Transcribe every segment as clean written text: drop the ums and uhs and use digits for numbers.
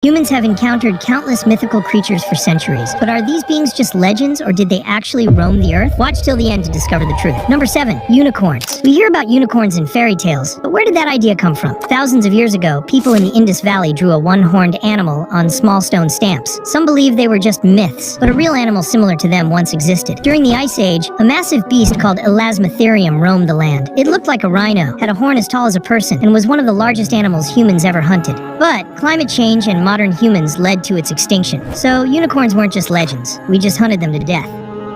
Humans have encountered countless mythical creatures for centuries, but are these beings just legends or did they actually roam the earth? Watch till the end to discover the truth. Number 7. Unicorns. We hear about unicorns in fairy tales, but where did that idea come from? Thousands of years ago, people in the Indus Valley drew a one-horned animal on small stone stamps. Some believe they were just myths, but a real animal similar to them once existed. During the Ice Age, a massive beast called Elasmotherium roamed the land. It looked like a rhino, had a horn as tall as a person, and was one of the largest animals humans ever hunted. But climate change and modern humans led to its extinction. So unicorns weren't just legends. We just hunted them to death.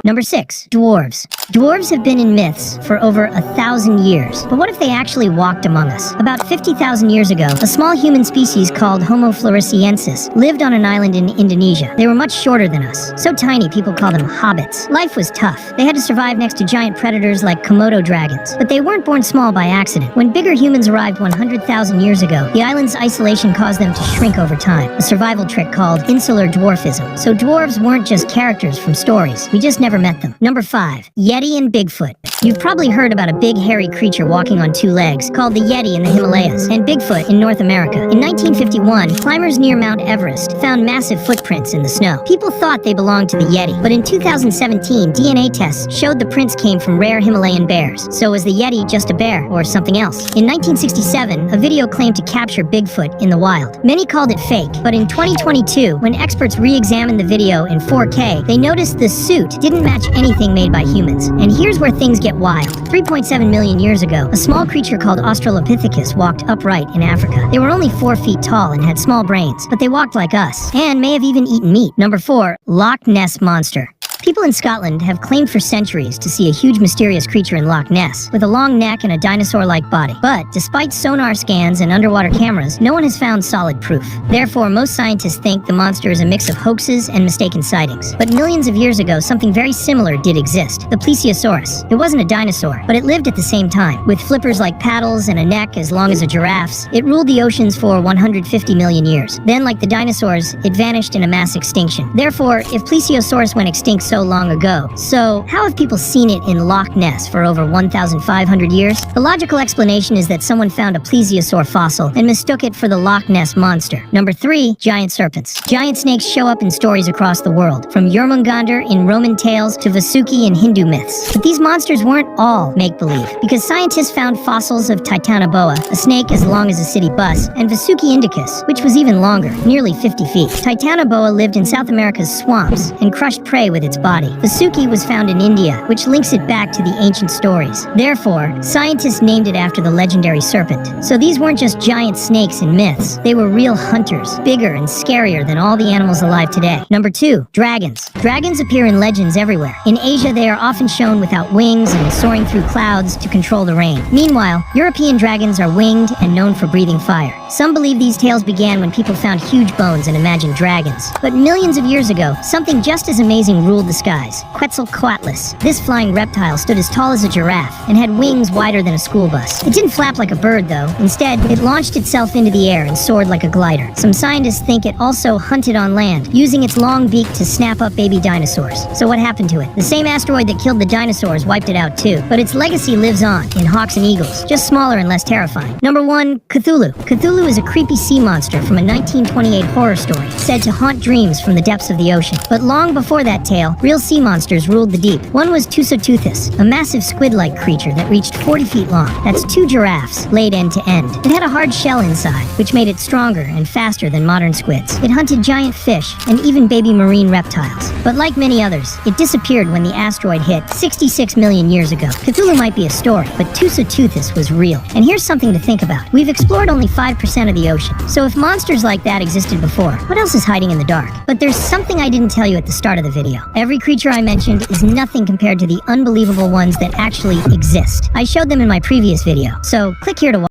Number 6. Dwarves. Dwarves have been in myths for over 1,000 years. But what if they actually walked among us? About 50,000 years ago, a small human species called Homo floresiensis lived on an island in Indonesia. They were much shorter than us. So tiny, people called them hobbits. Life was tough. They had to survive next to giant predators like Komodo dragons. But they weren't born small by accident. When bigger humans arrived 100,000 years ago, the island's isolation caused them to shrink over time. A survival trick called insular dwarfism. So dwarves weren't just characters from stories. We just never met them. Number 5. Yeti and Bigfoot. You've probably heard about a big hairy creature walking on 2 legs called the Yeti in the Himalayas and Bigfoot in North America. In 1951, climbers near Mount Everest found massive footprints in the snow. People thought they belonged to the Yeti, but in 2017, DNA tests showed the prints came from rare Himalayan bears. So was the Yeti just a bear or something else? In 1967, a video claimed to capture Bigfoot in the wild. Many called it fake, but in 2022, when experts re-examined the video in 4K, they noticed the suit didn't match anything made by humans. And here's where things get wild. 3.7 million years ago, a small creature called Australopithecus walked upright in Africa. They were only 4 feet tall and had small brains, but they walked like us, and may have even eaten meat. Number 4. Loch Ness Monster. People in Scotland have claimed for centuries to see a huge mysterious creature in Loch Ness with a long neck and a dinosaur-like body. But despite sonar scans and underwater cameras, no one has found solid proof. Therefore, most scientists think the monster is a mix of hoaxes and mistaken sightings. But millions of years ago, something very similar did exist. The plesiosaurus. It wasn't a dinosaur, but it lived at the same time. With flippers like paddles and a neck as long as a giraffe's, it ruled the oceans for 150 million years. Then, like the dinosaurs, it vanished in a mass extinction. Therefore, if plesiosaurus went extinct so long ago, so how have people seen it in Loch Ness for over 1,500 years? The logical explanation is that someone found a plesiosaur fossil and mistook it for the Loch Ness monster. Number 3. Giant serpents. Giant snakes show up in stories across the world, from Jormungandr in Roman tales to Vasuki in Hindu myths. But these monsters weren't all make-believe, because scientists found fossils of Titanoboa, a snake as long as a city bus, and Vasuki indicus, which was even longer, nearly 50 feet. Titanoboa lived in South America's swamps and crushed prey with its body. Vasuki was found in India, which links it back to the ancient stories. Therefore, scientists named it after the legendary serpent. So these weren't just giant snakes in myths. They were real hunters, bigger and scarier than all the animals alive today. Number 2. Dragons. Dragons appear in legends everywhere. In Asia, they are often shown without wings and soaring through clouds to control the rain. Meanwhile, European dragons are winged and known for breathing fire. Some believe these tales began when people found huge bones and imagined dragons. But millions of years ago, something just as amazing ruled the skies. Quetzalcoatlus. This flying reptile stood as tall as a giraffe and had wings wider than a school bus. It didn't flap like a bird, though. Instead, it launched itself into the air and soared like a glider. Some scientists think it also hunted on land, using its long beak to snap up baby dinosaurs. So what happened to it? The same asteroid that killed the dinosaurs wiped it out too. But its legacy lives on in hawks and eagles, just smaller and less terrifying. Number 1. Cthulhu. Cthulhu is a creepy sea monster from a 1928 horror story, said to haunt dreams from the depths of the ocean. But long before that tale, real sea monsters ruled the deep. One was Tusoteuthis, a massive squid-like creature that reached 40 feet long. That's 2 giraffes laid end to end. It had a hard shell inside, which made it stronger and faster than modern squids. It hunted giant fish and even baby marine reptiles. But like many others, it disappeared when the asteroid hit 66 million years ago. Cthulhu might be a story, but Tusoteuthis was real. And here's something to think about. We've explored only 5% of the ocean. So if monsters like that existed before, what else is hiding in the dark? But there's something I didn't tell you at the start of the video. Every creature I mentioned is nothing compared to the unbelievable ones that actually exist. I showed them in my previous video, so click here to watch.